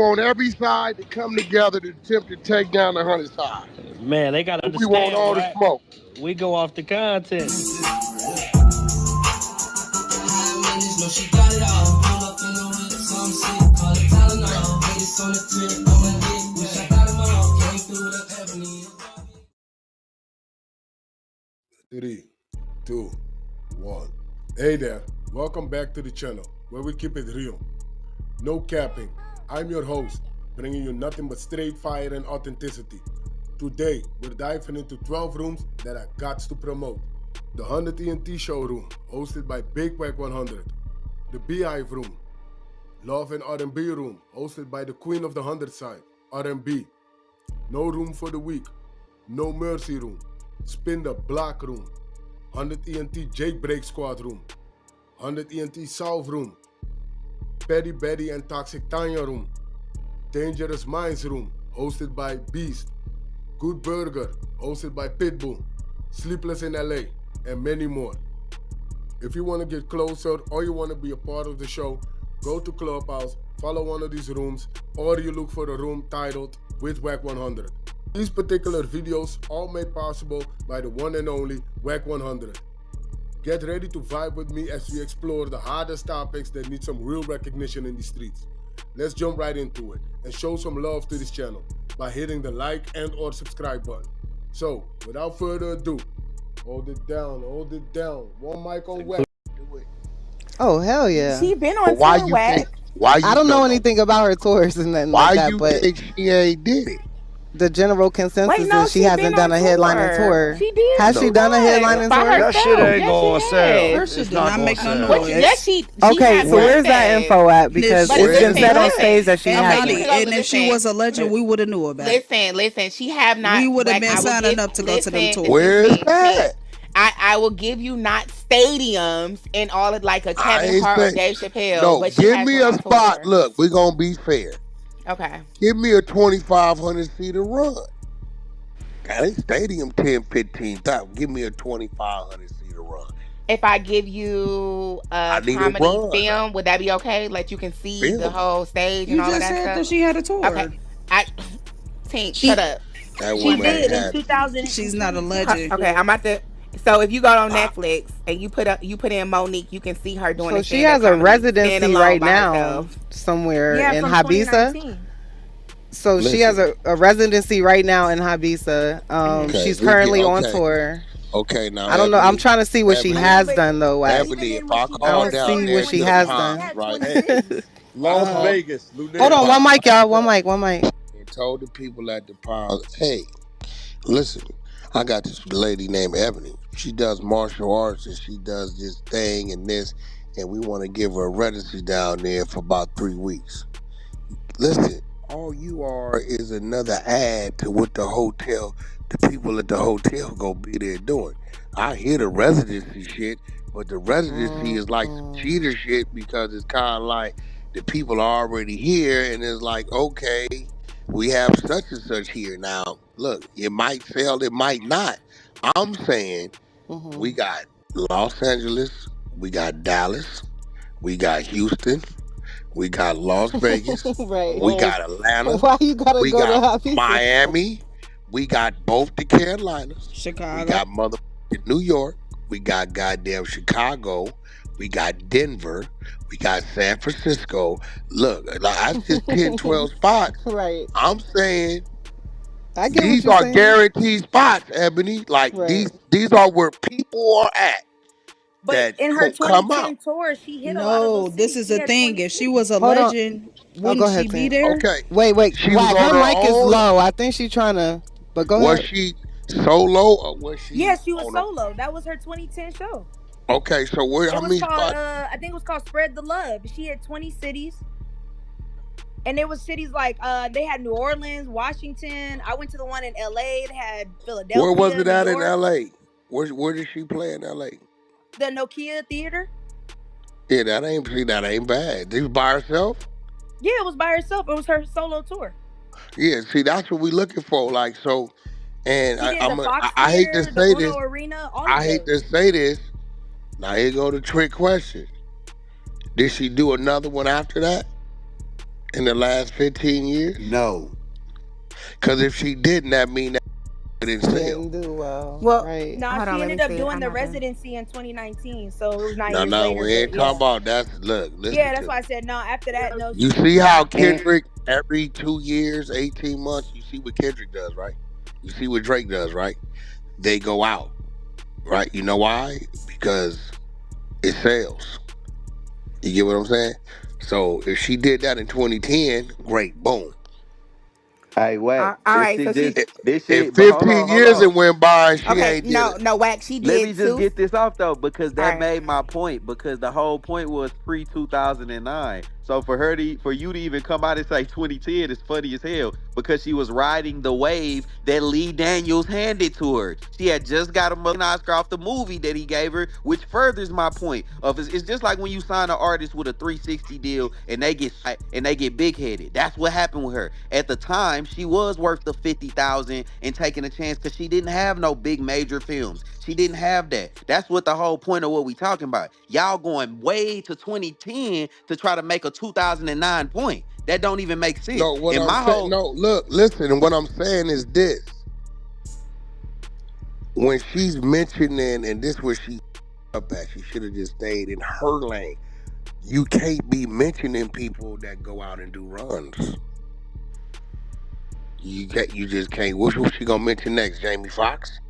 want every side to come together to attempt to take down the 100 side. Man, they gotta We want understand, all the right? smoke. We go off the content. Three, two, one. Hey there, welcome back to the channel where we keep it real. No capping. I'm your host, bringing you nothing but straight fire and authenticity. Today, we're diving into 12 rooms that I got to promote. The 100 ENT showroom, hosted by Big Wack100. The Beehive room. Love and R&B room, hosted by the queen of the 100 side, R&B. No room for the weak. No mercy room. Spin the block room. 100 ENT Jailbreak Squad room. 100 ENT South room. Petty Betty and Toxic Tanya room. Dangerous Minds room, hosted by Beast. Good Burger, hosted by Pitbull. Sleepless in LA, and many more. If you want to get closer or you want to be a part of the show, go to Clubhouse, follow one of these rooms, or you look for a room titled with Wack100. These particular videos all made possible by the one and only Wack100. Get ready to vibe with me as we explore the hardest topics that need some real recognition in the streets. Let's jump right into it and show some love to this channel by hitting the like and or subscribe button. So, without further ado, hold it down. One mic on Wack. Oh, hell yeah. She been on Why tour, you Wack. think? Why you I don't know anything about her tours and nothing Why like that, you but think she ain't did it? the general consensus Wait, no, is she she hasn't been done a on headlining tour. She did. Has she done a headlining By tour? herself. That shit ain't Yes, going she to sell. has. It's not going to sell. Yes, she Okay, has so where's that done. info at? Because But it's been listen, said on listen. stage that she Okay, hasn't. you can And if she was a legend, we would have knew about it. Listen. She have not. We would have Wack, been I will signing give- up to go to them listen, tours. Where's that? I will give you not stadiums and all of like a I Kevin ain't Hart or saying- Dave Chappelle. No, but she give has me went a on spot. tour. Look, we're going to be fair. Okay. Give me a 2,500 seater run. God, they stadium 10, 15,000. Give me a 2,500 seater run. If I give you I a need a comedy run. film, would that be okay? Like you can see Film. the whole stage You and all of just that said stuff? that she had a tour. Okay. Tink, shut up. That She woman did ain't in had 2000. She's not a legend. Okay, I'm about to. So if you go on Netflix and you put in Mo'Nique, you can see her doing. So a she has a stand-up comedy, residency standalone right by now herself. somewhere Yeah, in from Ibiza. 2019. So she has a residency right now in Ibiza. Okay, She's currently on okay. tour. Okay, now I don't know. I'm trying to see what she Ebony. has done though. Wack. Ebony, if I I call don't down see there what she to the has Palms, done. right? Las Vegas. Hold on, one mic, y'all. One mic. And told the people at the Palms, hey, listen, I got this lady named Ebony. She does martial arts and she does this thing and this, and we want to give her a residency down there for about 3 weeks. Listen, all you are is another ad to what the people at the hotel gonna be there doing. I hear the residency shit, but the residency is like some cheater shit because it's kind of like the people are already here and it's like, okay, we have such and such here now. Look, it might sell, it might not. I'm saying we got Los Angeles, we got Dallas, we got Houston, we got Las Vegas, Right. we got Atlanta, Why you gotta we go got to Ibiza? Miami, we got both the Carolinas, Chicago. we got motherfucking New York, we got goddamn Chicago, we got Denver, we got San Francisco. Look, that's just 10, 12 spots. Right. I'm saying I get these what you're are saying. guaranteed spots, Ebony. Like these are where people are at. But in her 2010 tour, she hit a lot of those this is the thing. If she was a Hold on. legend, wouldn't go ahead, she be Tink. there? Okay. Wait. She was Wack, on her her mic is own? low. I think she's trying to. But go Was ahead. she solo or was she? Yes, she was on her- solo. That was her 2010 show. Okay, so where? It How was many called, spots? I think it was called Spread the Love. She had 20 cities. And there was cities like, they had New Orleans, Washington. I went to the one in LA. They had Philadelphia. Where was it New at in York. LA? Where did she play in LA? The Nokia Theater. Yeah, that ain't bad. She was by herself? Yeah, it was by herself. It was her solo tour. Yeah, see, that's what we're looking for. Like, so, and She did the Fox I hate to Theater, say the this. Uno Arena, all I of hate those. to say this. Now here go the trick question. Did she do another one after that? in the last 15 years? No. Because if she didn't, that mean that it didn't sell. Didn't do well, Well, right? nah, Hold on, she let me ended up see. doing I'm the not done. residency in 2019, so it was 9 No, years no, later. we But ain't talking yeah, about that. Look, listen yeah, that's to why me. I said no. After that, no, You she see how no. And Kendrick every 2 years, 18 months, you see what Kendrick does, right? You see what Drake does, right? They go out, right? You know why? Because it sells. You get what I'm saying? So if she did that in 2010, great, boom. hey, Wack, All this right, shit so just she. this If shit. But hold 15 on, hold years on. it went by and she Okay, ain't did no, it. no, Wax. She Let me did just two. get this off though, because All that right. made my point. Because the whole point was pre 2009. So for you to even come out and say 2010 is funny as hell because she was riding the wave that Lee Daniels handed to her. She had just got a Oscar off the movie that he gave her, which furthers my point of it's just like when you sign an artist with a 360 deal and they get big headed. That's what happened with her. At the time, she was worth the 50,000 and taking a chance because she didn't have no big major films. She didn't have that. That's what the whole point of what we talking about. Y'all going way to 2010 to try to make a 2009 point. That don't even make sense. No, what And I'm my saying, whole no, look, listen, and what I'm saying is this. When she's mentioning, and this where she up at, she should have just stayed in her lane. You can't be mentioning people that go out and do runs. You just can't. Who she gonna mention next? Jamie Foxx?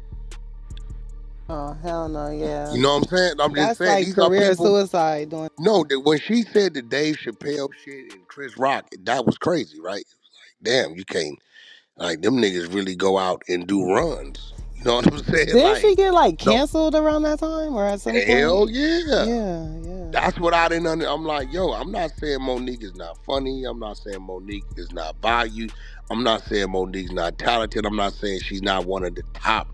Oh hell no, yeah. You know what I'm saying? I'm just That's saying like these are career people. suicide doing. No, that when she said the Dave Chappelle shit and Chris Rock, that was crazy, right? Damn, you can't like them niggas really go out and do runs. You know what I'm saying? Didn't she Like, get like no, canceled around that time or at some hell point? yeah. Yeah, yeah. That's what I didn't I'm like, yo, I'm not saying Mo'Nique is not funny. I'm not saying Mo'Nique is not valued. I'm not saying Mo'Nique's not talented. I'm not saying she's not one of the top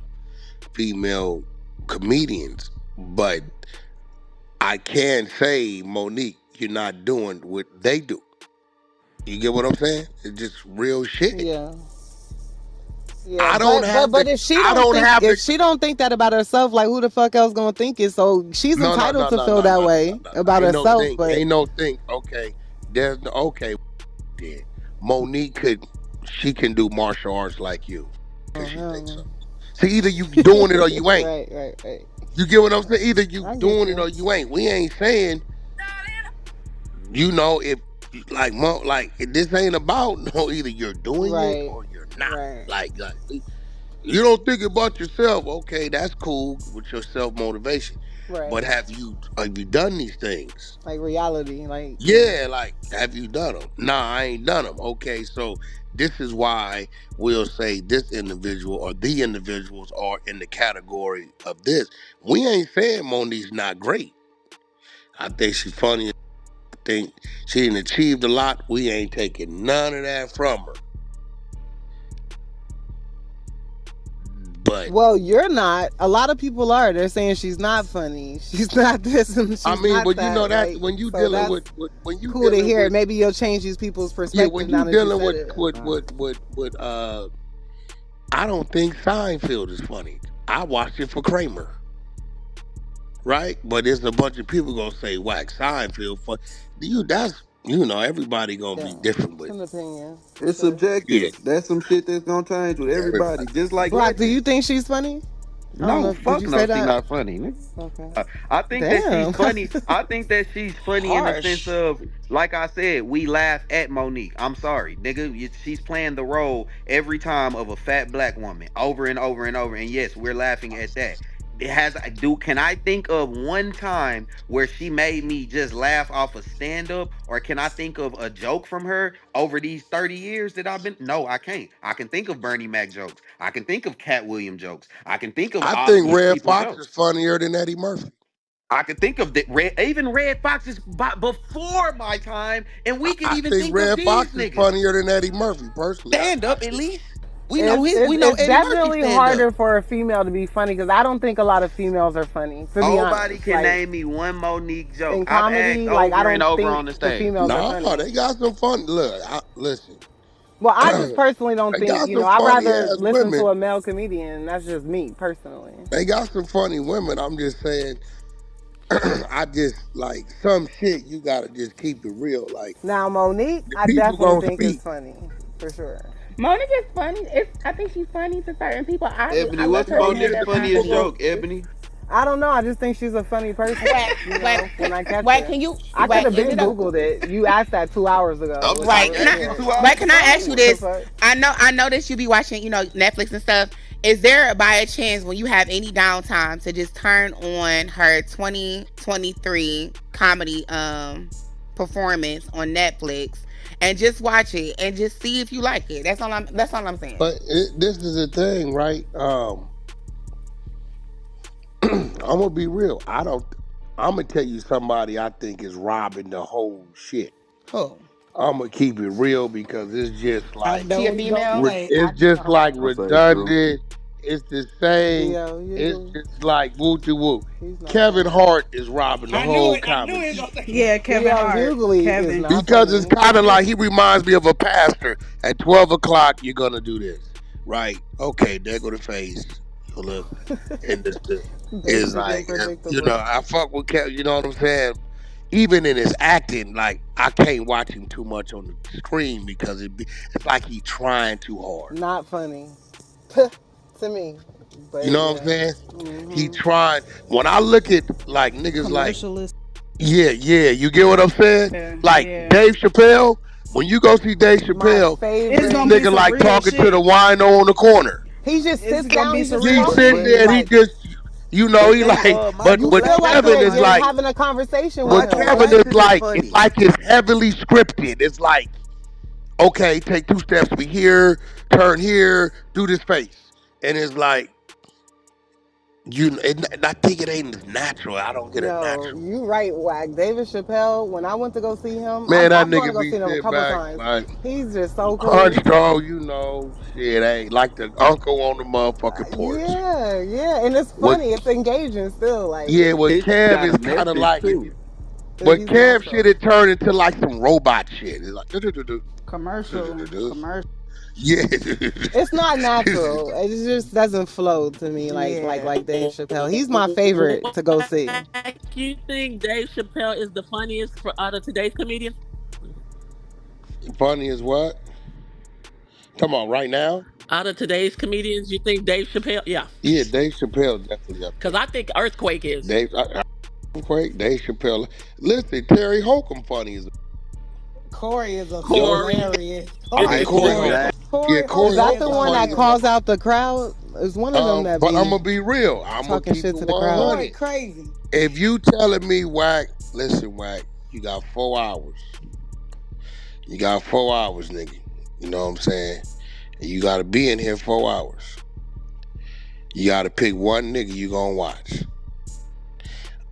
female comedians. But I can say, Mo'Nique, you're not doing what they do. You get what I'm saying? It's just real shit. Yeah. Yeah, I don't have the but if she I don't don't think have the that about herself, like who the fuck else gonna think it? So she's no no entitled no to no feel no that no no way no. about Ain't no herself. think. But Ain't no think. Okay. There's no okay. Then Mo'Nique she can do martial arts like you because oh she hell thinks no. so. See, either you doing it or you ain't. Right, right, right. You get what I'm saying? Either you I get doing it you. or you ain't. We ain't saying if like this ain't about no either you're doing it Right, or you're not. right, Like you don't think about yourself. Okay, that's cool with your self motivation. right. But have you done these things? Like reality, like yeah. Yeah, like have you done them? Nah, I ain't done them. Okay, so this is why we'll say this individual or the individuals are in the category of this. We ain't saying Monique's not great. I think she's funny. I think she done achieved a lot. We ain't taking none of that from her. But Well, you're not. A lot of people are. They're saying she's not funny. She's not this and I she's mean, not but you know that. that Like, when you so dealing that's with when you cool to dealing hear. with Maybe you'll change these people's yeah, when perspective now you that you dealing said with it. I don't think Seinfeld is funny. I watched it for Kramer, right? But there's a bunch of people gonna say Wax Seinfeld fun. Everybody gonna be Yeah, different it's with an opinion for it's sure. yeah, subjective. That's some shit that's gonna change with everybody. everybody. Just like Brock, do you legends. think she's funny? I don't No, know. Did fuck you no, say she that? not funny. Nigga. Okay. I think that she's Damn. funny. I think that she's funny in the sense Harsh. of, like I said, we laugh at Monique. I'm sorry, nigga. She's playing the role every time of a fat black woman over and over and over. And yes, we're laughing at that. Can I think of one time where she made me just laugh off a stand up, or can I think of a joke from her over these 30 years that I've been? No, I can't. I can think of Bernie Mac jokes. I can think of Cat William jokes. I can think of I other think black Red people Fox is jokes. funnier than Eddie Murphy. I could think of the even Red Fox is before my time, and we could I even think think of Red these Fox is niggas. funnier than Eddie Murphy. Personally, Stand I up at think least. We know It's Eddie Murphy definitely stand up. harder for a female to be funny because I don't think a lot of females are funny. To be Nobody honest, can like name me one Monique joke. in I've asked comedy, like I over and don't over think on the the stage. females are nah, funny. they got some fun. Look, listen, Well, I just they personally don't think, got some I'd funny rather ass listen to women. a male comedian. That's just me personally. They got some funny women. I'm just saying I just like some shit. You gotta just keep it real. Like Now Monique, the I people definitely gonna think is speak. funny for sure. Monique is funny. I think she's funny to certain people. I Ebony, love what's her But stand Monique's up people funniest gonna comedy. joke, speak. Ebony? I don't know. I just think she's a funny person. You know, when I catch Whack, her, can you I could whack? have Is been it a Googled it. You asked that 2 hours ago, I'm which just I right? I would Can I asked you share. 2 hours whack? Can I before. ask you The this? fuck? I know that you be watching, Netflix and stuff. Is there by a chance when you have any downtime to just turn on her 2023 comedy performance on Netflix and just watch it and just see if you like it? That's all I'm saying. But this is the thing, right? I'm gonna be real. I don't. I'm gonna tell you somebody I think is robbing the whole shit. Who? I'm gonna keep it real because it's just I like know She a what he gonna female? say. I it's just know. like Don't say true. redundant. It's the same. DL It's Hughley. just like woo de woo. He's not Kevin funny. Hart is robbing the I knew whole it. I knew comedy he was gonna shit say. Yeah, Kevin DL Hart. Hughley is Kevin. not because it's funny. kind of like he reminds me of a pastor. At 12 o'clock, you're gonna do this, right? Okay, there go the face. You look, and the is Basic and like predictable. I fuck with Kevin. You know what I'm saying? Even in his acting, like I can't watch him too much on the screen because it's like he trying too hard. Not funny to me. You But know what I'm yeah. saying? He Hmm. trying. When I look at like niggas like, Commercialist. yeah, yeah, you get what I'm saying? Yeah, Like yeah. Dave Chappelle, when you go see Dave My Chappelle, It's this gonna be favorite. nigga some like real talking to the shit. wino on the corner. He just It's sits gonna down. be He some just He real talks to sits shit. you. there and he Like just, But he they like, Mike you but feel like Kevin you're is you're Mike like, having a conversation with but Mike him. Kevin Tyson is is like, it's funny. like it's heavily scripted. It's like, okay, take two steps, be here, turn here, do this face, and it's like, I think it ain't as natural. I don't get a No, natural. you right, Wack. David Chappelle. When I went to go see him, Man, that I've gone to nigga go be see him a sitting couple back times. like He's just so cool. hunched on, shit, ain't like the uncle on the motherfucking porch. Yeah, yeah, and it's What? funny. It's engaging still. Like, Yeah, what He Kev got a is kind of message like if too. you. but But he's Kev shit natural. it turned into like some robot shit. It's like do-do-do-do, Commercial. do-do-do-do. Commercial. Yeah. It's not natural. It just doesn't flow to me Yeah. like Dave Chappelle. He's my favorite to go see. You think Dave Chappelle is the funniest out of today's comedians? Funny as what? Come on, right now? Out of today's comedians, you think Dave Chappelle? Yeah, Yeah, Dave Chappelle definitely up because there. I think Earthquake is. Dave Chappelle. Listen, Terry Holcomb funny as Corey is a yo. Corey. hilarious. Yeah, Corey's Michael Corey hilarious. Holcomb. Jackson. Yeah, Corey Is Corey Holcomb that is the Holcomb one funny that as hilarious. calls fuck. out the crowd? Is one of them that But I'm be gonna be real. I'm gonna talking keep shit it to the crowd? 100. Corey crazy. If you telling me, Wack, listen, Wack, you got 4 hours. You got 4 hours, nigga. You know what I'm saying? And you gotta be in here 4 hours. You gotta pick one nigga you gonna watch.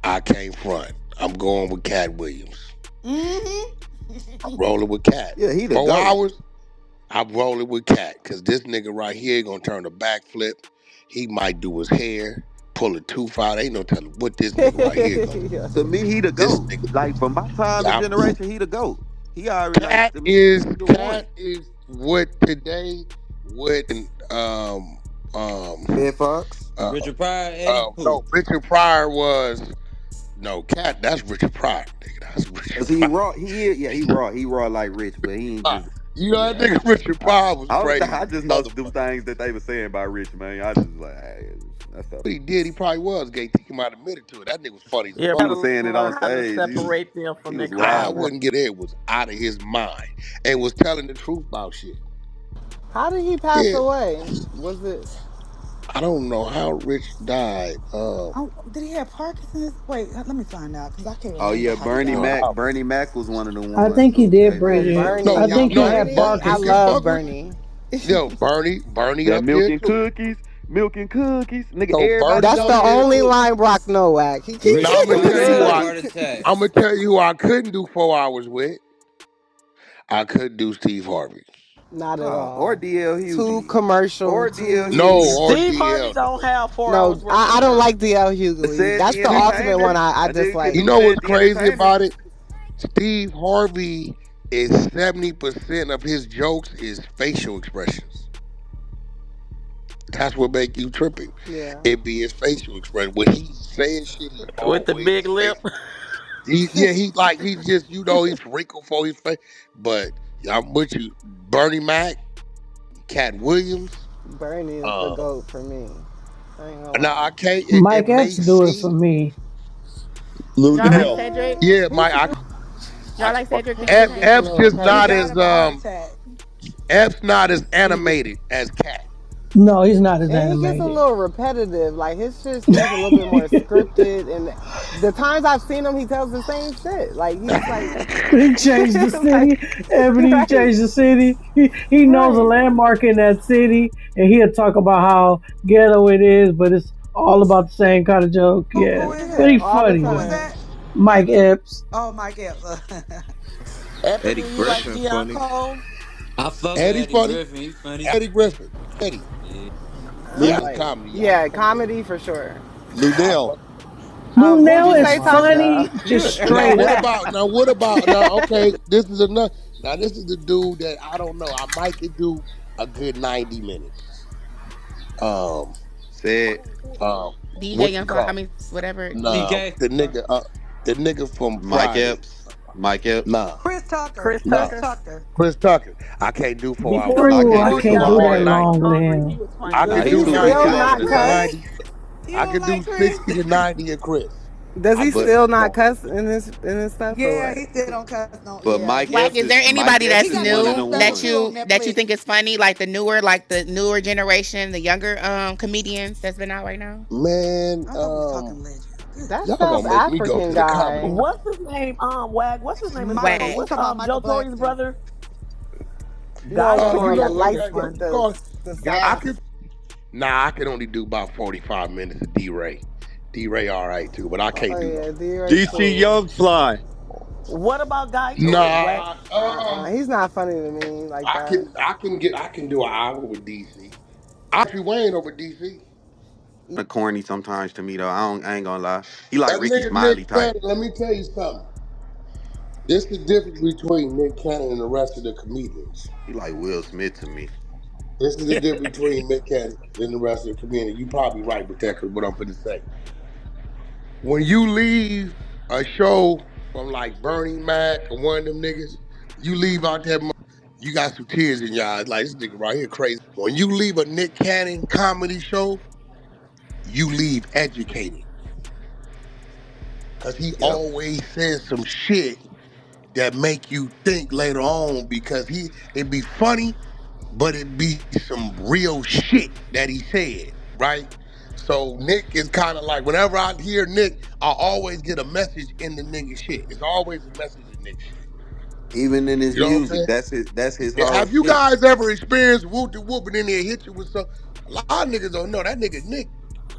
I can't front. I'm going with Cat Williams. I'm rolling with Cat. Yeah, he the Four GOAT. hours, I'm rolling with Cat. Cause this nigga right here gonna turn a backflip. He might do his hair, pull a tooth out. Ain't no telling what this nigga right here gonna do. Yeah. To me, he the This GOAT. nigga, Like for my time and yeah, generation, he the GOAT. He already like Cat to me, is he the one. Cat is what today what um Ed Fox. uh Richard Pryor, Eddie. Who? no Richard Pryor was no Cat. That's Richard Pryor, nigga. That's Cause Richard he Pryor. raw. He is. Yeah, he raw. He raw like Rich, but he ain't just. You know that Yeah. nigga Richard Pryor was I crazy, just know them motherfucker. things that they were saying about Rich, man. I just like, hey, that's up. What he did, he probably was gay. He might have admitted to it. That nigga was funny as Yeah, He fuck. was saying it on learn how to stage. separate them He from their was I wilding. character. wouldn't get it. Was out of his mind and was telling the truth about shit. How did he pass Yeah, away? Was it? I don't know how Rich died. Oh, did he have Parkinson's? Wait, let me find out because I can't Oh remember yeah, how he You Bernie know died. Mac. how? Bernie Mac was one of the I ones think he who did, gave Oh, his Bridget. name. No, I Bernie. think he no. had Bernie. I You can Parkinson's. love fuck with Bernie. Bernie That up there milk and too. cookies, milk and cookies, nigga. So Everybody Bernie That's up the know there that. only too. line Brock Nowak. He keeps Now Richard I'm gonna What's tell Pryor you had a who good? heart attack. I'm gonna tell you who I couldn't do 4 hours with. I couldn't do Steve Harvey. not at Or all. DL Too Hughley. commercial. Or DL No, Too. Hughley. or Steve Harvey DL. don't No. have 4 hours No, worth of I don't lines. like DL Hughley. Says That's the the ultimate one entertainer. I A nigga can You dislike. do know says what's the crazy entertainer. about it? Steve Harvey is 70% of his jokes is facial expressions. That's what make you tripping. Yeah. It be his facial expression. When he saying shit. He With the always big say lip. he's just he's wrinkled for his face. But yeah, I'm with you, Bernie Mac, Cat Williams. Bernie is the Uh, goat for me. I ain't gonna now lie. I can't. It Mike may Epps do it for seem me. Y'all like Lunel. Cedric? yeah, He's Y'all like Cedric the He Entertainer? gets a F's little just he not died repetitive. as of a heart attack. F's not as animated as Cat. No, he's not as And he gets a animated. little repetitive. Like his shit seems a little bit more scripted. And the times I've seen him, he tells the same shit. Like he's like, He changed the like city. Ebony right, changed the city. He knows a right. landmark in that city, and he'll talk about how ghetto it is, but it's all about the same kind of joke. Who Yeah, is but Yeah, he's that? all the Who is funny. time. that? Mike Epps. Oh, Mike Epps. Eddie Ebony, you like Griffin Deion funny. Cole? I fuck with Eddie Eddie funny. Griffin. He funny. Eddie Griffin. Eddie. Yeah. Yeah, Lu- his Like, comedy. Yeah, I yeah, fuck with comedy for sure. I Lunel. fuck. Who'd Lunel you is say, Tasha? funny, just Now straight what up. about now? What about now? Okay, this is enough. Now this is the dude that I don't know. I might could do a good 90 minutes. Um, Said DJ what you Young Fly, I call? mean, whatever. Nah, DK. the nigga from Mike Friday. Epps. Mike Epps. Nah, Chris Tucker. Chris Chris nah. Tucker. Tucker. Chris Tucker. I can't do 4 hours. Before I he Ooh, can't I do before he can't four got do on that hours. like long with hungry, he him. was I funny. Nah, could Is he do he too 90 he still too old not to minutes of die. cuss? 90. You I don't could do like Chris? 60 to 90 of Chris. Does I he could But do still them not all. cuss in his stuff or Yeah, what? he still don't cuss. No, but yeah, Mike he. Wack, Epps is is there Mike anybody Epps He that's is got the one of new new the that ones. special on you Netflix. think is funny, like the newer generation, the younger comedians that's been out right now? Man, I thought we was talking legends. Good That y'all South gonna make me go African to the comedy. guy. What's his name? Wag. What's his name is funny. Michael. You Wack. What's talking about Michael Joe Torre's Blackson? brother? Guy Oh, You Tori, I know, think like is what funny. you call it? the South I African. could. Nah, I can only do about 45 minutes of D-Ray. D-Ray all right too, but I can't Oh do yeah, no. D-Ray DC cool. Young Fly. What about Guy Tori? Whack? Nah, He's not funny to me like that. I can do an hour with DC. Country Wayne over DC. Corny sometimes to me though. I ain't gonna lie. He like That Ricky nigga Smiley Nick type. Cannon, let me tell you something. This is the difference between Nick Cannon and the rest of the comedians. He like Will Smith to me. This is the difference between Nick Cannon and the rest of the community. You probably right with that because what I'm going to say. When you leave a show from like Bernie Mac or one of them niggas, you leave out there, you got some tears in your eyes. Like, this nigga right here crazy. When you leave a Nick Cannon comedy show, you leave educated. Because he Yep. always says some shit that make you think later on because it be funny, but it be some real shit that he said, right? So Nick is kind of like whenever I hear Nick, I always get a message in the nigga shit. It's always a message in Nick shit. Even in his You know what I'm music, saying? that's his Yeah, whole have you shit. guys ever experienced whoop de whoop and then they hit you with some? A lot of niggas don't know that nigga Nick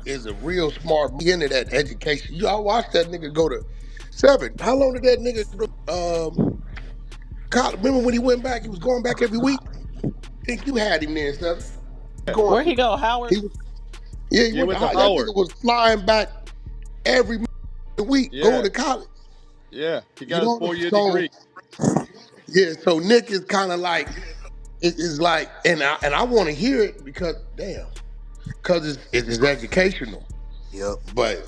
is a real smart into that education. You all watch that nigga go to seven. How long did that nigga college? Remember when he went back? He was going back every week. Think you had him there, seven? Where Going, he go? Howard? he was yeah. He Yeah, went to went to that Howard. nigga was flying back every week going Yeah, to college. yeah. He You got his know, 4 year so degree. yeah. So Nick is kind of like it is like, and I want to hear it because damn, because it's educational. Yep. But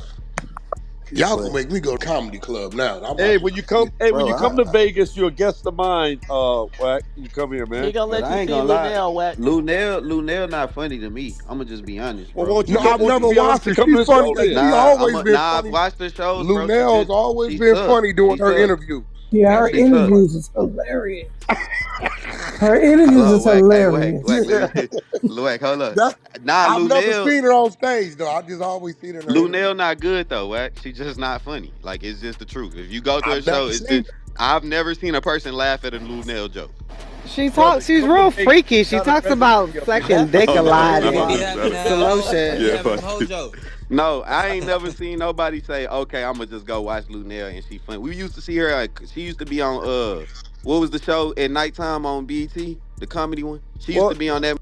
y'all gonna make me go to comedy club now. I'm Hey, about to when go you see come, it. hey, when Bro, you come to Vegas, you're a guest of mine. Wack, you come here, He man. gonna but let you I ain't see gonna lie. Lunel. Whack. Lunel not funny to me. I'ma just be honest, Well, bro. No, I've won't you never be honest watched to her. come to She's the funny. show Like then? she always been Nah, I've funny. watched the shows, bro. Lunel's always She been suck. funny doing She her suck. interviews. Yeah, That's her She she suck. funny. interviews is hilarious. Her interviews Hello, is Wack. Hey, Wack, hilarious. Wack. Let me, Wack. Hold up. That Nah, I've never Lunel. seen her on stage though. I just always seen her in her Lunel interviews. not good though, Wack. She just not funny. Like it's just the truth. If you go to a I've show, never it's seen just her. I've never seen a person laugh at a Lunel joke. Brother, She's come to real Vegas. freaky. You She got a talks about residency up here. sucking dick Oh a no, lot no, He be and having no. some more he shit. be Yeah, having fuck them whole it. jokes. No, I ain't never seen nobody say, "Okay, I'm gonna just go watch Lunel and she funny." We used to see her. She used to be on what was the show at nighttime on BET, the comedy one. She used to Well, be on that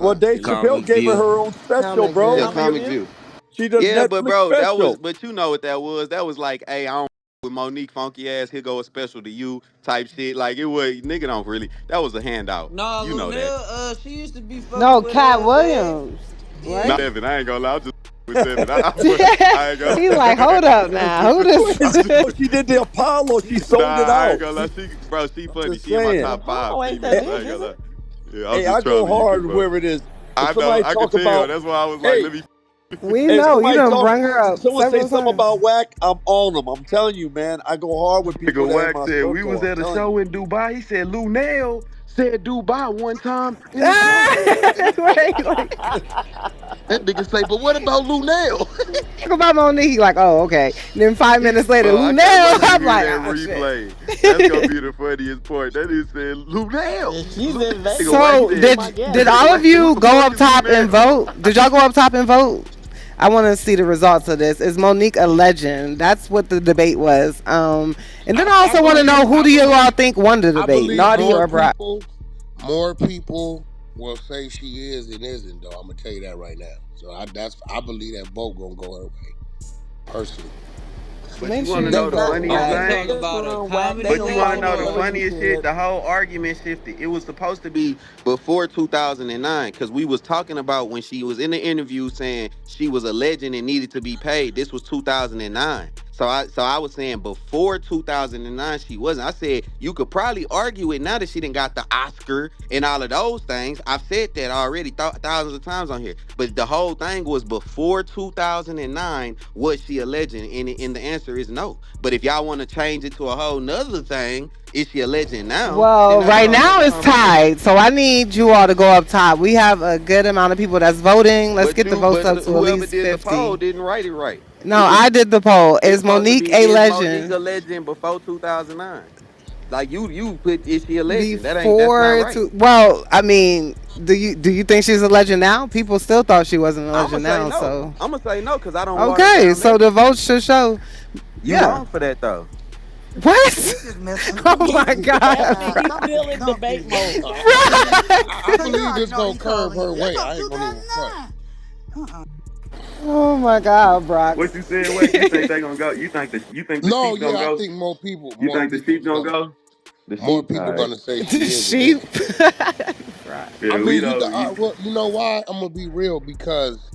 well, sometimes. Dave Chappelle Comic gave her View. her own special, Comic bro. Yeah, View. Comic Comic View. View. She does Yeah, but Netflix bro, special. but you know what that was? That was like, hey, I don't with Mo'Nique funky ass. Here go a special to you type shit. Like it was nigga don't really. That was a handout. No, You know that. Lunel, she used to be fucking No, with Cat Dave. Williams, Yeah. Not right? Evan. I ain't gonna lie. with 7. I ain't gonna. He like, hold up now. Who Well, this? she did the Apollo. She Nah, sold it I ain't out. gonna lie. She I'm funny. just She in my saying. The top five Apollo ain't that Hey, females. I big, ain't is gonna it? lie. Yeah, I'm hey, I just go trolling you, hard Kubo. whoever it is. If I know. somebody I could talk tell. about, That's why I was like, hey, let me. We hey, if know you somebody done talk, brung her up someone say several something times. about whack, I'm on them. I'm telling you, man. I go hard with people Nigga that in Wack my said we circle. was I'm at a telling show you. in Dubai. He said Lou Nail said Dubai one time in the show. Right, like, That nigga say, but what about Lou Nail? talk about Monique. Like, oh, okay. And then 5 minutes later, Bro, I Lunel. can't wait to I'm hear like, that oh shit. replay. That's gonna be the funniest part. That is saying Lou Nail. And she's Lou in nigga Vegas. Wack She So could be said. my did guest. Nigga all of Wack said, who you the go fuck up is Lou top and Nail? vote? Did y'all go up top and vote? I want to see the results of this. Is Monique a legend? That's what the debate was. And then I I also want to believe, know, who I do you all believe, think won the I debate, believe Naughty or Brock? more people will say she is than isn't. Though I'm gonna tell you that right now. So I believe that vote gonna go her way personally. But Make you sure want to you They know the know. vote, funniest Are Listen you to talking thing? this about a room, Wack. They comedy But gonna you want to find show a know the way or? to funniest shit? shit. The whole argument shifted. It was supposed to be before 2009 because we was talking about when she was in the interview saying she was a legend and needed to be paid. This was 2009. So I was saying before 2009 she wasn't. I said you could probably argue it now that she didn't got the Oscar and all of those things. I've said that already thousands of times on here. But the whole thing was before 2009 was she a legend? And the answer is no. But if y'all want to change it to a whole nother thing, is she a legend now? Then Well, that's a right whole now nother it's conversation. tied, so I need you all to go up top. We have a good amount of people that's voting. Let's But get the you, votes up to at whoever least did the poll 50. didn't write it right. No, I did the poll. It's Is supposed to Monique be a is Monique legend? a legend before 2009? Like you put is she a legend? That's not Before right. to well, I mean, do you think she's a legend now? People still thought she wasn't a I'm gonna legend say now, no. so I'm gonna say no because I don't water okay. down So the legends. votes should show. You Yeah. wrong for that though. You What? just messing with Oh me. my God, Ebony, bro. he's Stop still it. in Don't do debate that. mode. I Cause you believe already this know gonna he told curve me. her Let's way. go I ain't gonna even front. 2009. Uh-uh. Oh my God, Brock. What you said, Wack? You think they gonna go? You think the No, sheep gonna yeah, I go? think You think the sheep gonna go? The more sheep, all people right. gonna say she The is than sheep. isn't. Right. I Yeah, we mean, know. well, you know why? I'm gonna be real because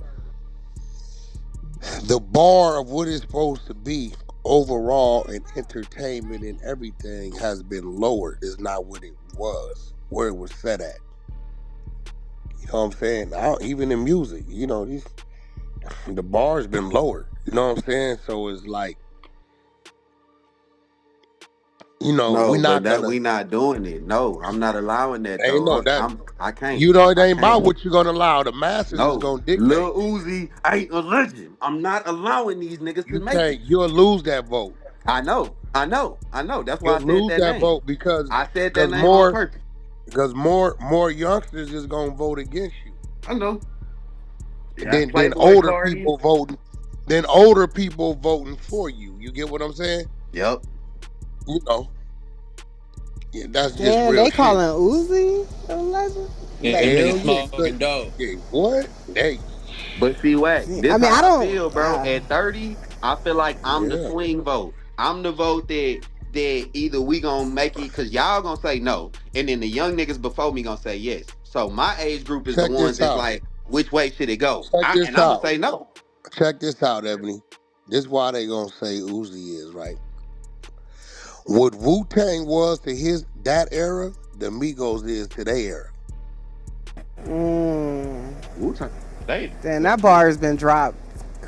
the bar of what it's supposed to be overall in entertainment and everything has been lowered. Is not what it was, where it was set at. You know what I'm saying? Now, even in music, the bar's been lowered. You know what I'm saying? So it's like, we're No, but not that gonna. we not doing it. No, I'm not allowing that Ain't though. no that. I can't. You know, it I ain't can't. about what you're gonna allow. The masses is No, gonna dictate. Lil Uzi ain't a legend. I'm not allowing these niggas to You make can't. it. You'll lose that vote. I know. I know. I know. That's why I You'll said lose that that name. vote because I said that because name on more purpose. because more youngsters is gonna vote against you. I know. Yeah, Than Playboy older Cardi. people voting. Than older people voting for you. You get what I'm saying? Yep. You know. Yeah, that's just Damn, real they shit. calling Uzi a legend? Yeah, them Like, niggas Hell yeah, smoking dope. yeah. What? They But see, Wack, I this mean, how I I don't. feel, bro. At 30, I feel like I'm the yeah. swing vote. I'm the vote that either we gonna make it because y'all gonna say no, and then the young niggas before me gonna say yes. So my age group is the Check ones this that's out. like, which way should it go? Check And this I'm gonna out. say no. Check this out, Ebony. This why they gonna say Uzi is right. What Wu Tang was to his that era, the Migos is to their era. Mm, Wu-Tang, they damn, that bar has been dropped.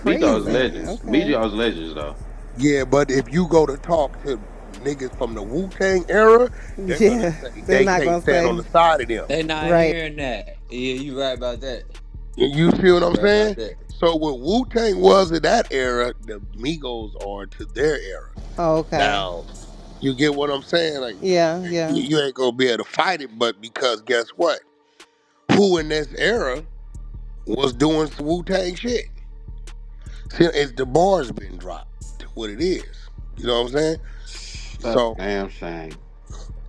Migos Crazy. legends. Okay. Migos legends though. Yeah, but if you go to talk to niggas from the Wu Tang era, they're gonna Yeah, say they're they not can't gonna stand on say the side of them. They not right. hearing that. Yeah, you right about that. You see what You I'm right about saying? that. So what Wu Tang was in that era, the Migos are to their era. Oh, okay. Now, you get what I'm saying? Like Yeah, yeah. you ain't gonna be able to fight it, but because guess what? Who in this era was doing some Wu Tang shit? See, it's the bar's been dropped to what it is. You know what I'm saying? That's So a damn shame.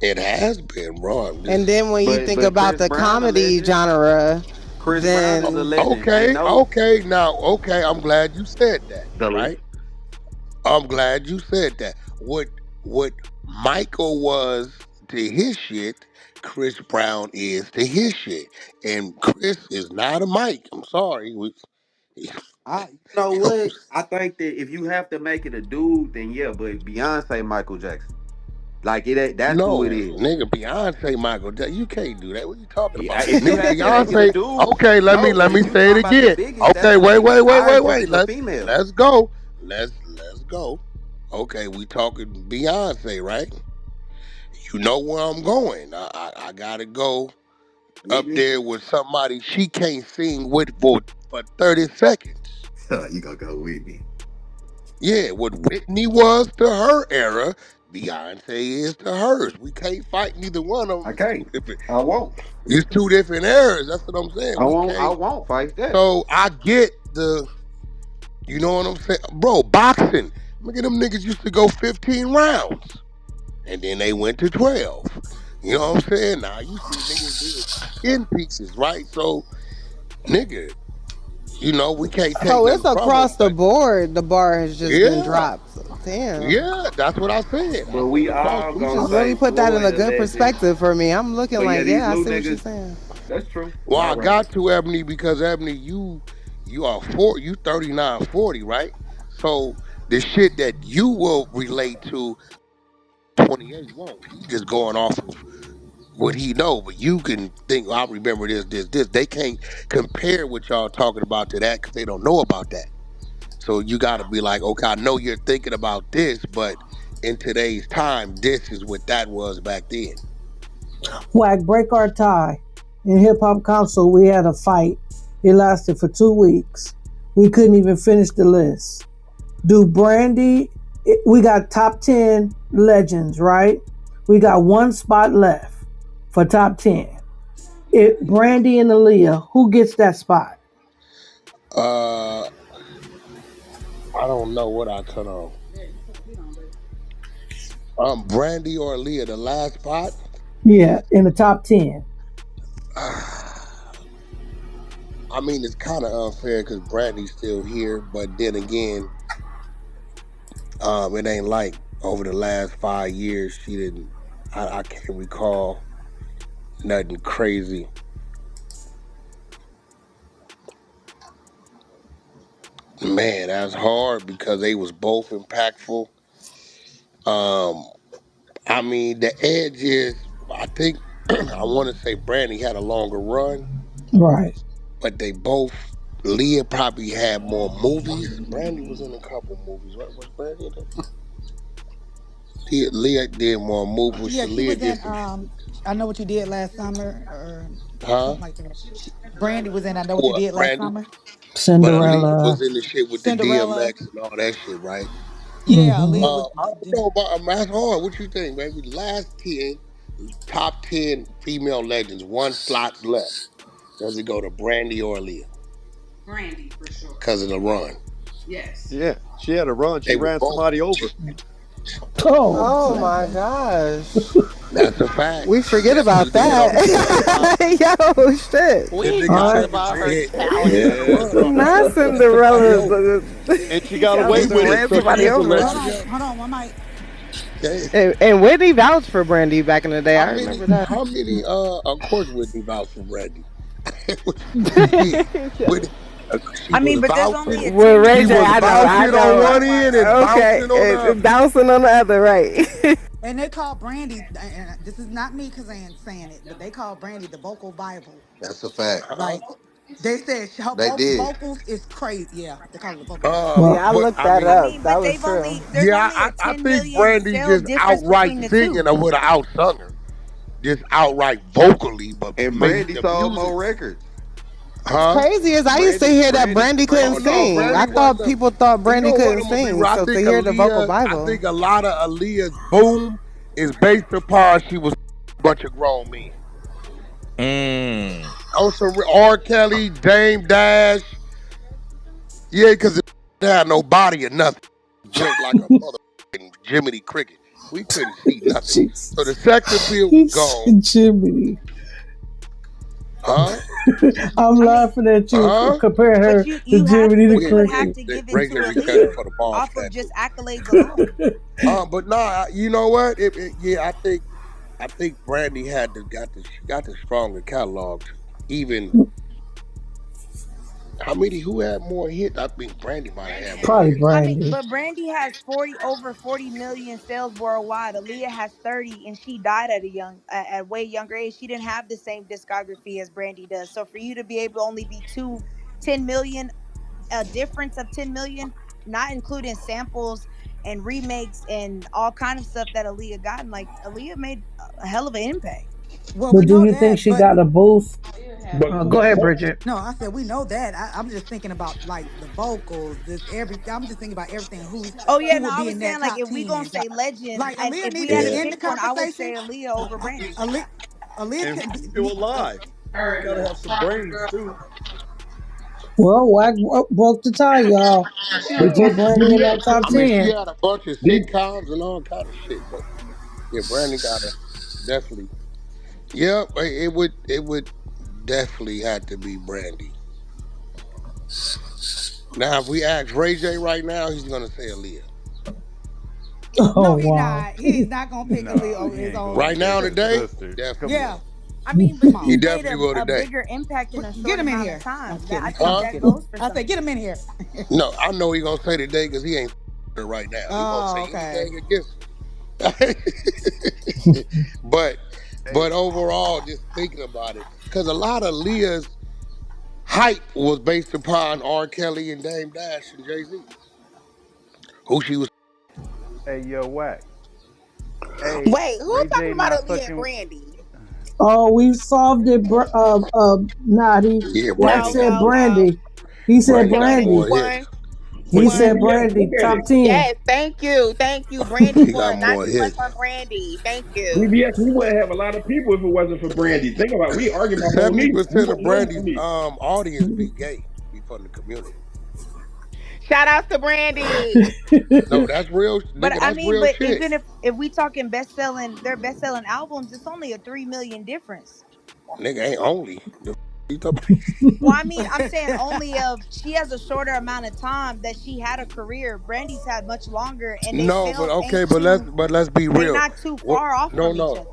it has been, bro. I'm And just then when you think But about Chris the Brown a comedy legend. genre, Chris Brown is a then legend. Ain't okay, no okay. Now, okay, I'm glad you said that, the right? I'm glad you said that. What Michael was to his shit, Chris Brown is to his shit. And Chris is not a Mike. I'm sorry. You know what? I think that if you have to make it a dude, then yeah, but Beyonce, Michael Jackson, like it, that's who it No, is. nigga, Beyonce, Michael Jackson. You can't do that. What you talking Yeah, about? if you Nigga, had to make it a Beyonce. dude, Okay, no. let But me if you say it talking about the again. biggest, that's Okay, the biggest. I agree wait. with the female. Let's go. Let's go. Okay, we talking Beyonce, right? You know where I'm going. I gotta go up Whitney, there with somebody she can't sing with for 30 seconds. you gonna go Whitney? Yeah, what Whitney was to her era, Beyonce is to hers. We can't fight neither one of them. I can't. I won't. It's two different eras. That's what I'm saying. I We won't. I can't. won't fight that. So I get the, you know what I'm saying, bro. Boxing. Look at them niggas used to go 15 rounds, and then they went to 12. You know what I'm saying? Now you see niggas doing 10 pieces, right? So, nigga, we can't take Oh, it's nothing from them. across the But board. The bar has just been yeah, dropped. Damn. yeah, that's what I said. I But said we across all the You gonna just board. really say put that in Floyd a a good legend. perspective for me. I'm looking But yeah, like, these yeah, I new see what you're niggas. saying. That's true. Well, Y'all I right. got to Ebony because Ebony, you are you 39, 40, right? So the shit that you will relate to 28 won't. He just going off of what he know, but you can think, I remember this. They can't compare what y'all talking about to that because they don't know about that. So you got to be like, okay, I know you're thinking about this, but in today's time, this is what that was back then. Whack, break our tie. In Hip Hop Council, we had a fight. It lasted for 2 weeks. We couldn't even finish the list. Do Brandy, we got top 10 legends, right? We got one spot left for top 10. Brandy and Aaliyah, who gets that spot? I don't know what I cut off. Brandy or Leah, the last spot. Yeah, in the top 10. I mean, it's kind of unfair because Brandy's still here, but then again, it ain't like over the last 5 years she didn't. I can't recall nothing crazy. Man, that's hard because they was both impactful. Um, I mean, the edge is, I think, I want to say Brandy had a longer run, Right. but they both. Leah probably had more movies. Brandy was in a couple movies, right? Was Brandy in it? Leah did more movies. Yeah, she Leah was did in some, I Know What You Did Last Summer or huh? something like that. Brandy was in I Know What You What, Did Last Brandy? Summer. But Aaliyah Cinderella. was in the shit with the Cinderella. DMX and all that shit, right? Yeah, Hmm. Aaliyah was I don't know, but that's hard. What you think, baby? Last 10, top 10 female legends, one slot left. Does it go to Brandy or Aaliyah? Brandy for sure. Because of the run. Yeah, she had a run. She They were ran both. somebody over. Oh, Oh my my God. gosh. That's a fact. We forget Yes, she about did that. on the Clubhouse. Yo, shit. We The ain't nigga All talking right. said about she her hit. She talent. had a Yeah, run. Not Somebody Cinderella. over. and she got Y'all away just with it. ran So somebody she's a over. Hold legend, on, yeah. hold on, one mic. Okay. And Whitney vouched for Brandy back in the day. I remember that. How many, of course Whitney vouched for Brandy. What you did. Whitney, she I was mean, but there's only vouching. a Well, 10 Ray She year J, was I know, difference. I vouching You on can't know. one act end like and Okay, vouching on the other. bouncing on the other, right? And they call Brandy, and this is not me because I ain't saying it, but they call Brandy the vocal Bible. That's a fact. Huh? Like they said, her They did. vocals is crazy. Yeah, they call her the vocal Bible. Uh, Well, Yeah, I but looked I that I mean, up. mean, That but was true. there's yeah, only a I 10 think million Brandy sales just difference outright between the singing two. or would have outsung her. Just outright vocally, but And maybe Brandy the sold music, more records. What's huh? crazy is I used to Brandy, hear that Brandy, Brandy couldn't Oh Brandy no, sold more sing. I Brandy records. thought wasn't. people thought You Brandy know what? couldn't I'm gonna be sing. real. So to hear the vocal I Bible, think a lot of Aaliyah's boom is based upon she was a bunch of grown men. Mm. On some R. Kelly, Dame Dash, yeah, because it had no body or nothing. Built like a motherfucking Jiminy Cricket. We couldn't see nothing. So the Jesus. sex appeal was He gone. said Jiminy. Huh? I'm I mean, laughing at you Huh? comparing but her to Jiminy the but you would We have Cricket. to the give it to regular rescheduled Aaliyah for tomorrow off for of that just too. accolades alone. But nah, you know what? Yeah, I think Brandy she got the stronger catalog too. Even How many? Who had more hits? I think Brandy might have had more Probably hits. I mean, Brandy. but Brandy has 40 over 40 million sales worldwide. Aaliyah has 30, and she died at at way younger age. She didn't have the same discography as Brandy does. So for you to be able to only be 10 million, a difference of 10 million, not including samples and remakes and all kind of stuff that Aaliyah gotten, like Aaliyah made a hell of an impact. Well, we But do know you think that, she but got a boost? But Go ahead, what? Bridget. no, I said we know that. I'm just thinking about like the vocals, this everything. I'm just thinking about everything. Oh yeah, Who no, would I be was in that saying like top if we gonna 10? say legend, Like and Aaliyah if we need to had to be Yeah. in the pick one, I would conversation. say Aaliyah over Brandy. Aaliyah, Aaliyah And can she's be. still alive. She got to have some brains too. Well, Wack broke the tie, y'all. He put Brandy in that top I mean, she 10. had a bunch of These, sitcoms and all kind of shit, but yeah, Brandy got to definitely. Yeah, it would definitely have to be Brandy. Now, if we ask Ray J right now, he's gonna say Aaliyah. Oh, No, he wow. not. He is not gonna pick Aaliyah Nah, over he his ain't own gonna Right now pick his today, sister. sister. Come definitely. Yeah, on. I mean, but come He she's on. made definitely will a today. bigger impact in a Get short him in amount of here. I'm time. That I kidding. think I'm Huh? that kidding. goes for I said, get something. him in here. No, I know he gonna say today because he ain't right now. He won't Oh, say okay. anything against her. but Hey, but overall, just thinking about it, because a lot of Leah's hype was based upon R. Kelly and Dame Dash and Jay Z, who she was. hey, yo, Wack. Hey, Wait, who's Ray talking J about not Aaliyah and fucking. Brandy? Oh, we solved it, Naughty. Yeah, Wack Brandy No, got said no, more. no. Brandy. He said Brandy So got Brandy more Brandy. hits. won. She He but said won. CBS, look Brandy. at it. Top 10. Yes, thank you, thank you. Brandy He got won. Not more too much hits. on Brandy. Thank you. CBS, we wouldn't have a lot of people if it wasn't for Brandy. Think about it. We argue about Monique. We 70% of wouldn't know Brandy's Monique. audience be gay, be from the community. Shout outs to Brandy. No, that's real, But nigga. I That's mean, real but shit. even if we talking best selling, their best selling albums, it's only a 3 million difference. Nigga ain't only. The you talking Well, I mean, I'm saying only of she has a shorter amount of time that she had a career. Brandy's had much longer, and they No, but films okay, ain't but let's too. be They real. not too What? far off No, from each no. other.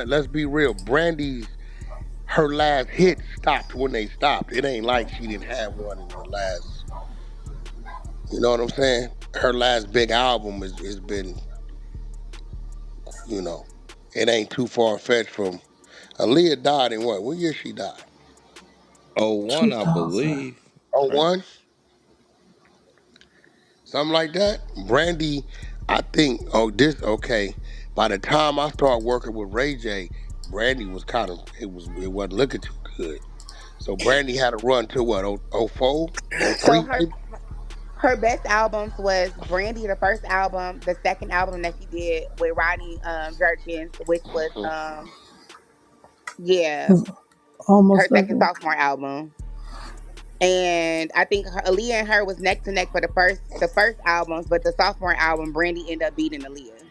Let's be real. Brandy's her last hit stopped when they stopped. It ain't like she didn't have one in the last. You know what I'm saying? Her last big album has been. You know, it ain't too far fetched from. Aaliyah died in what? What year she died? Oh, one, I 2000. believe. Oh Right? one, something like that. Brandy, I think. Oh, this okay. By the time I started working with Ray J, Brandy was kind of it wasn't looking too good. So Brandy had to run to what? Oh 04, oh So 03 maybe. her best albums was Brandy, the first album, the second album that she did with Rodney Jerkins, which was Mhm. yeah, her Almost like second sophomore album. And I think Aaliyah and her was neck to neck for the first albums, but the sophomore album, Brandy ended up beating Aaliyah.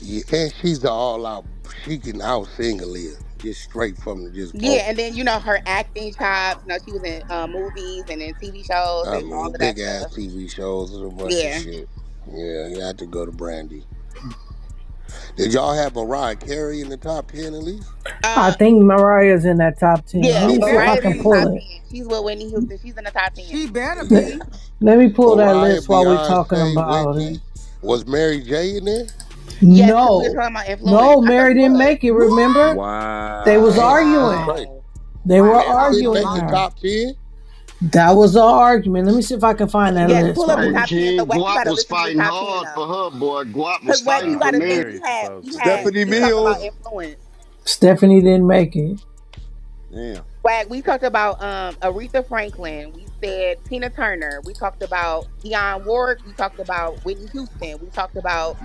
Yeah, and she's the all out. She can out sing Aaliyah just straight from the just Yeah, vocal. and then her acting chops. She was in movies and in TV shows I and all mean, of that big ass stuff. TV shows and a bunch of Yeah. shit. Yeah, you had to go to Brandy. Did y'all have Mariah Carey in the top 10 at least? I Uh, think Mariah's in that top 10. yeah, Let me see if I Mariah's Better in can the pull top be. it. 10. She's with Whitney Houston. She's in the top 10. She better Let, be. let me pull that Mariah, list while we're talking Beyonce, about it. Whitney. Was Mary J in there? Yes, because we were No. talking about influence. No, I thought Mary she didn't was. make it, remember? What? They was Damn, that's arguing. crazy. Wow. They were Mary Wow. didn't arguing make the her. top 10? That was our argument. Let me see if I can find that Yes, list pull up while the Hey, we. top 10. So King Wack, you Guap got to was listen to the fighting top 10 hard though. for her, boy. Guap was Because Wack, you fighting Nah, got for to think Mary. Mary's supposed to be Stephanie we in talked there. about Mills. influence. Stephanie didn't make it. Damn. Wack, we talked about Aretha Franklin. We said Tina Turner. We talked about Dionne Warwick. We talked about Whitney Houston. We talked about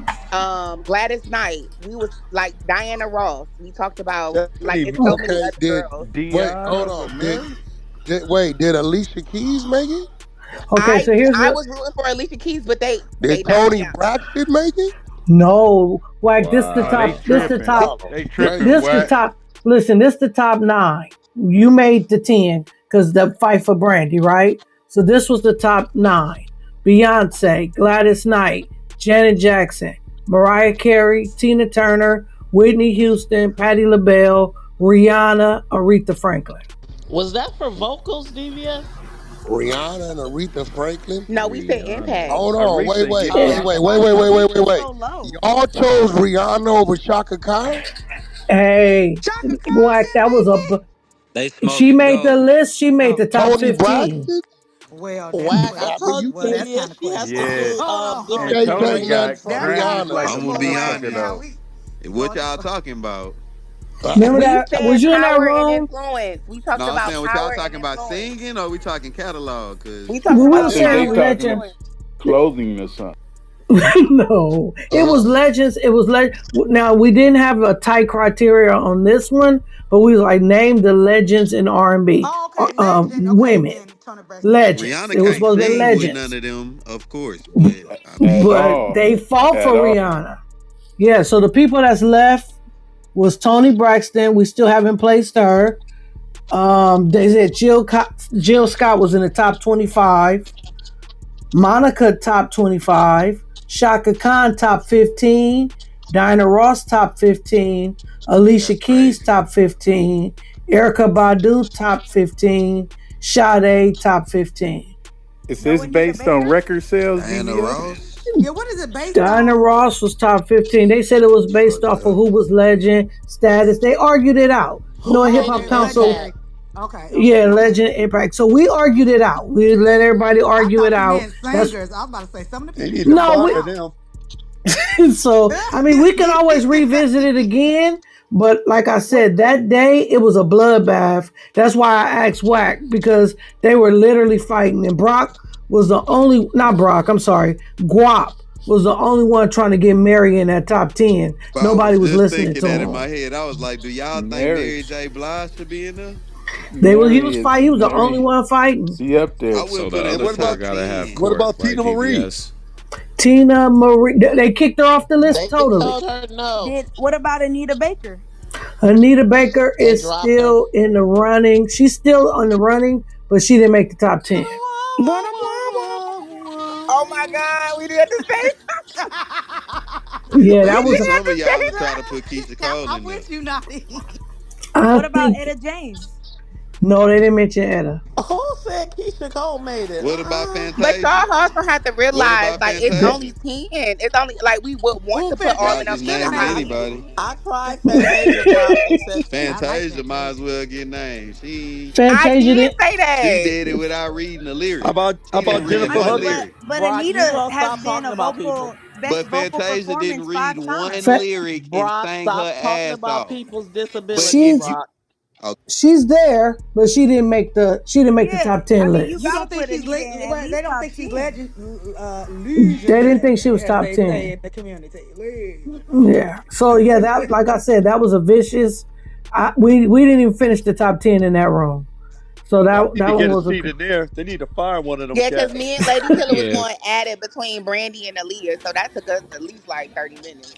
Gladys Knight. We was like Diana Ross. We talked about like Stephanie it's so Mills. many Okay, other did girls. wait, Dion hold up for on. Mary? Did Alicia Keys make it? Okay, so here's I the was rooting for Alicia Keys, but they Did knocked me Tony down. Braxton make it? no. Like this the Nah, they top. Oh This man, the tripping. top. y'all They are tripping, crazy. This the Wack. top. Listen, this the top 9. You made the 10 because the fight for Brandy, right? So this was the top 9. Beyonce, Gladys Knight, Janet Jackson, Mariah Carey, Tina Turner, Whitney Houston, Patti LaBelle, Rihanna, Aretha Franklin. Was that for vocals, DVS? Rihanna and Aretha Franklin. No, we said Rihanna. impact. Hold on, wait, Aretha, wait, yeah. wait, Yeah, wait, then wait, why wait, is wait, wait, wait, Aretha wait. so low? Y'all chose Rihanna over Shaka Khan? Hey, Chaka Khan Black, didn't that was make a. it. They She smoking made the dope. list. She made Oh, the top Tony 15. Braxton? well, that's Whack, I I mean, you told well, can't, that's kind DVS of she has to questionable. Yeah. do Hold on, you hold And different can't on. Tony take generations. nothing got from That's kind of Grammy Rihanna. I'm questionable, gonna for be Wack. Suck It honest. Now Up. we What Lord, y'all talking about? Remember We that? Was said you in that power and room? influence. We talked No, I'm about saying what y'all power and talking about influence. singing or we talking catalog? Cause We We talking I were about think they saying power and talking legend. influence. clothing or something. No, it was Uh, legends. It was Now we didn't have a tight criteria on this one, but we was like name the legends in R&B. oh, okay, legend. Okay, Women then Tony Braxton. Yeah, legends. Rihanna It was can't supposed to be sing with none legends, of them, of course. But I At mean, but all. they fought for At all. Rihanna. Yeah. So the people that's left was Tony Braxton. We still haven't placed her. They said Jill Scott was in the top 25. Monica top 25, Shaka Khan top 15, Dinah Ross top 15, Alicia that's Keys crazy. top 15, Erica Badu top 15, Sade top 15. Is No this Anita based on Baker. record sales, Diana DVS? Ross. Yeah, what is it based Dinah on? Ross was top 15. They said it was based fucked off of up. who was legend, status. They argued it out. You know, in Who Hip made Hop Okay, an Council, impact? legendary. Okay, okay, yeah, okay. legend, impact. So we argued it out. We let everybody I argue it thought you out. meant That's singers. I was about to say some of the They people need to you no, left fire we out. them. so I mean, we can always revisit it again. But like I What? said, that day it was a bloodbath. That's why I asked Wack because they were literally fighting, and Brock was the only not Brock. I'm sorry, Guap was the only one trying to get Mary in that top 10. But I Nobody was was just listening thinking to that in him. my head. I was like, do y'all think Mary. Mary J. Blige should be in there? He Mary was is fighting. He was the only Mary. one fighting. She up I there. wouldn't So the put her in And the other four top gotta have 10. what court, about right? Tina Marie? DVS. Tina Marie, they kicked her off the list They totally. told her no. Did what about Anita Baker? Anita Baker They is dropped her. still in the running. She's still on the running, but she didn't make the top 10. Oh my God, we did the same. Yeah, We that did was. at Some of the y'all same was trying to put Keisha Cole I'm in there. with you, Naughty. I What about think Etta James? no, they didn't mention Etta. Who said Keisha Cole made it? What about But y'all Fantasia? also have to What realize, about like, it's They- only Fantasia? 10. It's only like we would want Ooh, to put all Y'all of them Fantasia just in should have the naming made high it. 10. anybody. I tried Fantasia, but they said she I didn't like make it. Fantasia might as Fantasia. well get named. I Fantasia did did. say She that. did it without reading the How lyrics. about how She about didn't read Listen, I Jennifer one mean, Hudson? but lyric. but Brock, you Anita gonna has stop been talking a about people. vocal best But vocal Fantasia didn't performance five read one times. Fa- lyric and Brock, sang her stop talking ass about off. people's But disabilities, if she's you Brock. okay, she's there, but she didn't make the Yeah, top I 10 mean, you You list. gotta don't think put she's Anita in at well, they least don't top think she's 10. They didn't think she legendary, was as top they say 10. in the community. Legendary. Yeah. So yeah, that like I said, that was a vicious. We didn't even finish the top 10 in that room. So Y'all that need to one get a was a. seat in there. They need to fire one of them Yeah, because cats. me and Lady Killer was Yeah. going at it between Brandy and Aaliyah, so that took us at least like 30 minutes.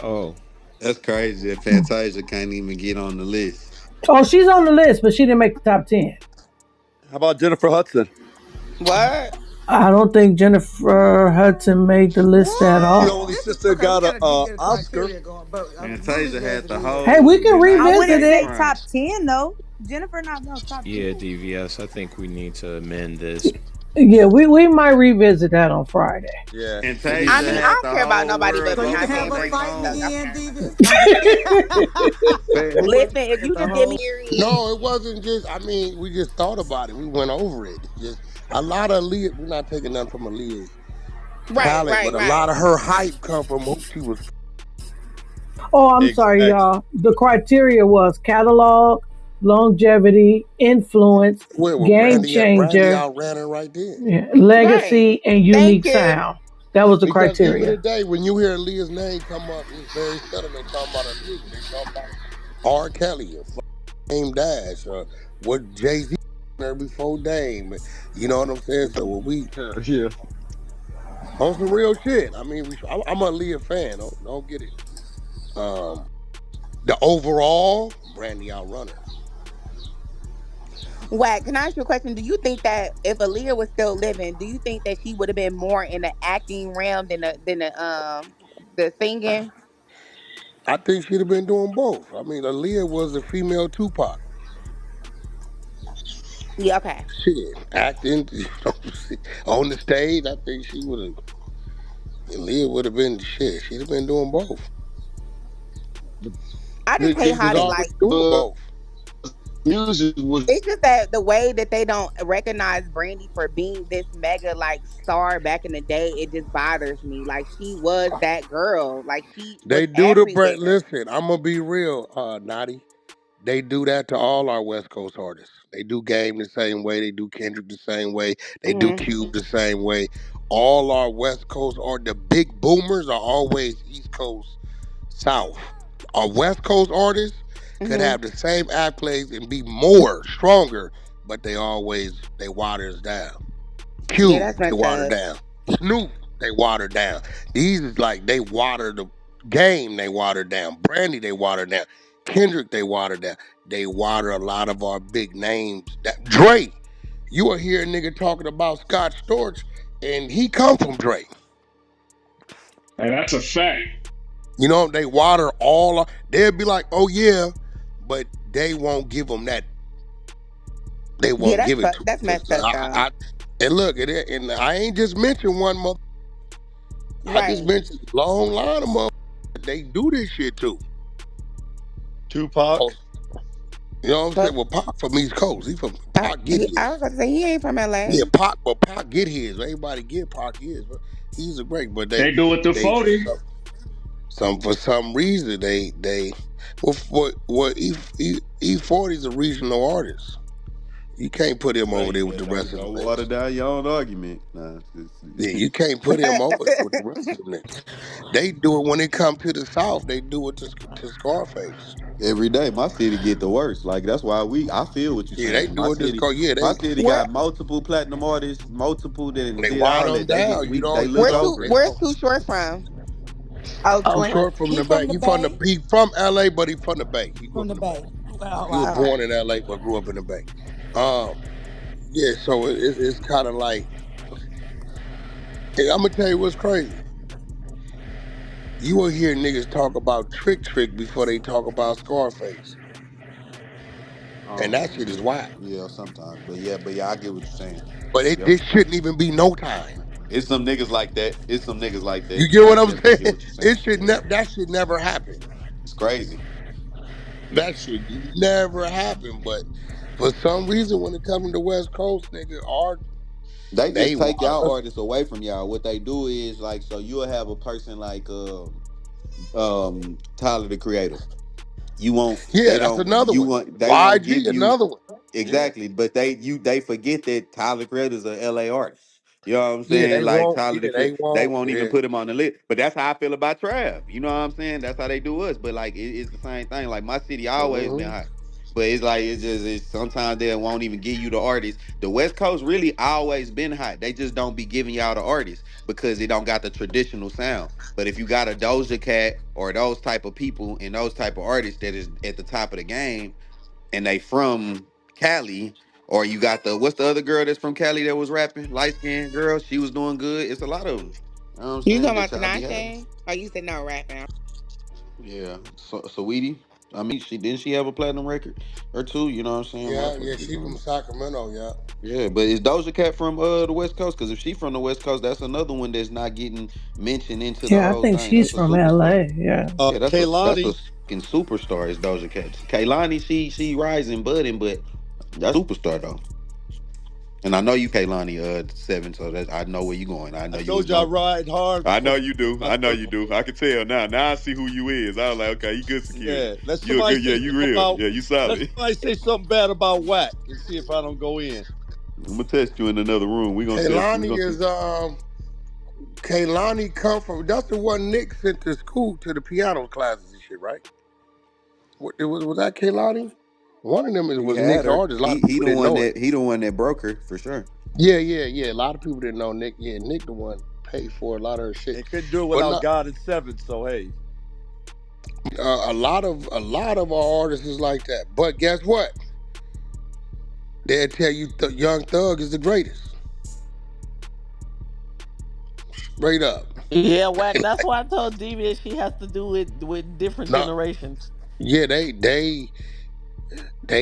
Oh, that's crazy that Fantasia can't even get on the list. Oh, she's on the list, but she didn't make the top 10. How about Jennifer Hudson? What? I don't think Jennifer Hudson made the list at She the all. What? only This is sister okay. We got a gotta get a Oscar. criteria going, but we'll Fantasia had revisit the it. Hey, we whole can I United revisit wouldn't States it. say crowd. top 10 though. Jennifer not no top yeah, 10. DVS. I think we need to amend this. Yeah, we might revisit that on Friday. Yeah, they need I to Fantasia mean, do I it. had don't the care about whole nobody world but So you can voting have on us their Beyonce, fighting so song. y'all again, can have it. Divas. I'm just kidding. Who went? Listen, if Get you the just give me whole period. No, it wasn't just. I mean, we just thought about it. We went over it. Just a lot of Aaliyah. We're not taking nothing from Aaliyah's Right, talent, right, but a right. lot of her hype come from who she was. Oh, I'm sorry, Exactly. y'all. The criteria was catalog, longevity, influence, Where well, game Brandy changer, outran her right there. yeah, Right. legacy, and Thank unique you. sound. That was the Because even criteria. today, when you hear Aaliyah's name come up, it's very seldom they talking about Aaliyah. They talking about R. Kelly or Dame Dash or what Jay Z there before Dame. You know what I'm saying? So when we Yeah. on some real shit, I mean, I'm a Aaliyah fan. Don't get it. Um, the overall Brandy outrunner. Wack, can I ask you a question? Do you think that if Aaliyah was still living, do you think that she would have been more in the acting realm than the singing? I think she'd have been doing both. I mean, Aaliyah was a female Tupac. Yeah, okay. Shit, acting, on the stage. I think she would have. Leah would have been shit. She'd have been doing both. I just Good hate kids how is they always like. doing But both. music was It's just that the way that they don't recognize Brandy for being this mega like star back in the day, it just bothers me. Like she was that girl. Like she was They do the everywhere. Brett. Listen, I'm gonna be real, Naughty. They do that to all our West Coast artists. They do Game the same way. They do Kendrick the same way. They do Hmm. Cube the same way. All our West Coast are the big boomers are always East Coast, South. Our West Coast artists could Hmm. have the same accolades and be more stronger, but they water us down. Yeah, Cube, that's they messed water up. down. Snoop, they water down. These is like they water the Game, they water down. Brandy, they water down. Kendrick, they water down. They water a lot of our big names. That Dre, you will hear a nigga talking about Scott Storch, and he come from Dre. And that's a fact. You know, they water all. They'll be like, oh yeah, but they won't give them that. They Yeah, won't give it to that's them. messed up though. And look, and I ain't just mentioned one mother. I just Right. mentioned a long line of motherfuckers they do this shit too. Tupac. Oh, you know what I'm But saying? Well, Pac from East Coast. He from Pac get I his. was about to say he ain't from Yeah, LA. Pac, but Pac get his. Everybody get Pac his. But he's a great. But They do it to they for 40. for some reason they well E40 is a regional artist. You can't put him over Hey there with man, the rest of them don't water niggas. down your own argument. Nah, Yeah, you can't put him over there with the rest of them niggas. They do it when it comes to the South. They do it to Scarface. every day my city get the worst. Like that's why I feel what you're Yeah, they saying. do it to Scar. Yeah, My city Where got multiple platinum artists, multiple that they did wind all them that. They get down. You we don't they you look where's don't too they over. where's don't. Too Short from? Oh, Too Oh, 20. short from He the from Bay. the Bay. He from LA, but he from the Bay. He He grew from up the in the Bay. Bay. Well, He was wow. born Okay. in LA, but grew up in the Bay. Um, yeah. So it's kind of like I'm gonna tell you what's crazy. You will hear niggas talk about Trick before they talk about Scarface, and that shit is wild. Yeah, sometimes, but yeah, I get what you're saying. But Yep, this shouldn't even be no time. it's some niggas like that. It's some niggas like You that. get I what I'm definitely saying? get what you're It saying. should Yeah, never. That should never happen. it's crazy. That should never happen. But for some reason, when it comes to the West Coast, nigga, They they just take water y'all us. artists away from y'all. What they do is like, so you'll have a person like Tyler the Creator. You won't. Yeah, They that's don't. another You one. want. They won't YG, give you another one. Yeah. exactly. But they forget that Tyler Creator's a LA artist. You know what I'm Yeah, saying? they Like won't. Tyler the Yeah, Creator, they they won't. won't even Yeah. put him on the list. But that's how I feel about Trav. You know what I'm saying? That's how they do us. But like it's the same thing. Like my city always been Hmm. hot. But it's like it's sometimes they won't even give you the artists. The West Coast really always been hot. They just don't be giving y'all the artists because it don't got the traditional sound. But if you got a Doja Cat or those type of people and those type of artists that is at the top of the game and they from Cali, or you got the what's the other girl that's from Cali that was rapping, light skinned girl, she was doing good. It's a lot of them. You know what I'm You saying? talking That about y'all be having. Tinashe? Oh, you said no rapping. Yeah, so Saweetie. I mean, she didn't she have a platinum record or two? You know what I'm saying? Yeah, yeah, Motherfuckers be she doing from it. Sacramento, yeah. Yeah, but is Doja Cat from the West Coast? Because if she from the West Coast, that's another one that's not getting mentioned into the Yeah, I whole think thing. she's That's a from superstar. LA. Yeah. Yeah, that's a Kaylani. fucking superstar. Is Doja Cat? Kaylani, she rising, budding, but that's a superstar though. And I know you, Kaylani, 7, so that I know where you going. I I know you was told you I going. ride hard I for know you do. my I know you circle. do. I can tell now. Now I see who you is. I was like, okay, you good security. Yeah. Let You a somebody good, yeah, say you something real. about Yeah, you let solid. somebody say something bad about Wack and see if I don't go in. I'm gonna test you in another room. We gonna test you. We Kaylani gonna see. is Kaylani come from that's the one Nick sent to school to the piano classes and shit, right? What it was that Kaylani? One of them He was had Nick's her. artist. A lot of He people the didn't one know it. that he the one that broke her for sure. Yeah, yeah, yeah. A lot of people didn't know Nick. Yeah, Nick the one paid for a lot of her shit. They couldn't do it But without not God and Seven, so hey. a lot of our artists is like that. But guess what? They'll tell you Young Thug is the greatest. Straight up. yeah, Wack. That's why I told Deviant she has to do it with different No, generations. yeah, they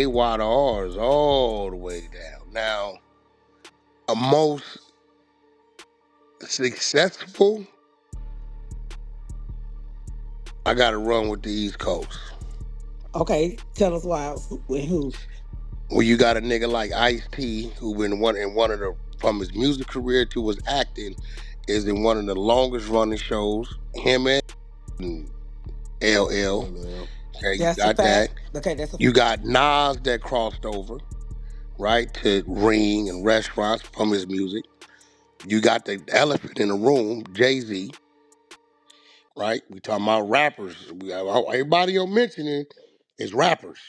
water ours all the way down. Now, a most successful, I got to run with the East Coast. Okay, tell us why. Who? Well, you got a nigga like Ice-T, who been one of the, from his music career to his acting, is in one of the longest running shows. Him and LL. Okay, you That's a got fact. that. Okay, that's a You got Nas that crossed over, right, to Ring and restaurants from his music. You got the elephant in the room, Jay-Z, right? We talking about rappers. Everybody you're mentioning is rappers,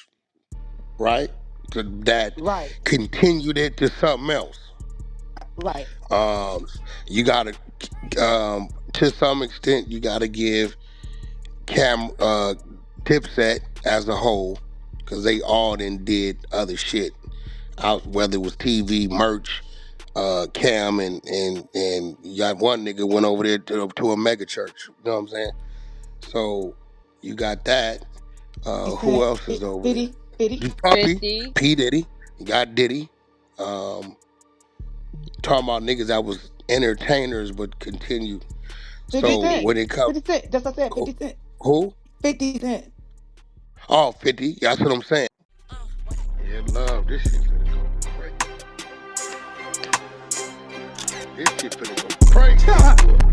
right? That right, continued it to something else. right. You got to some extent, you got to give Dipset as a whole, because they all then did other shit out, whether it was TV, merch, Cam, and you got one nigga went over there to a mega church. You know what I'm saying? So you got that. Who else is over there? 50. Puppy, 50. P Diddy. You got Diddy. Talking about niggas that was entertainers but continued. 50 So Cent. when it comes, 50 Cent. That's what I said. 50 Cent. who? 50 Cent. Oh, 50. That's what I'm saying. Yeah, love. This shit finna go crazy. This shit finna go crazy.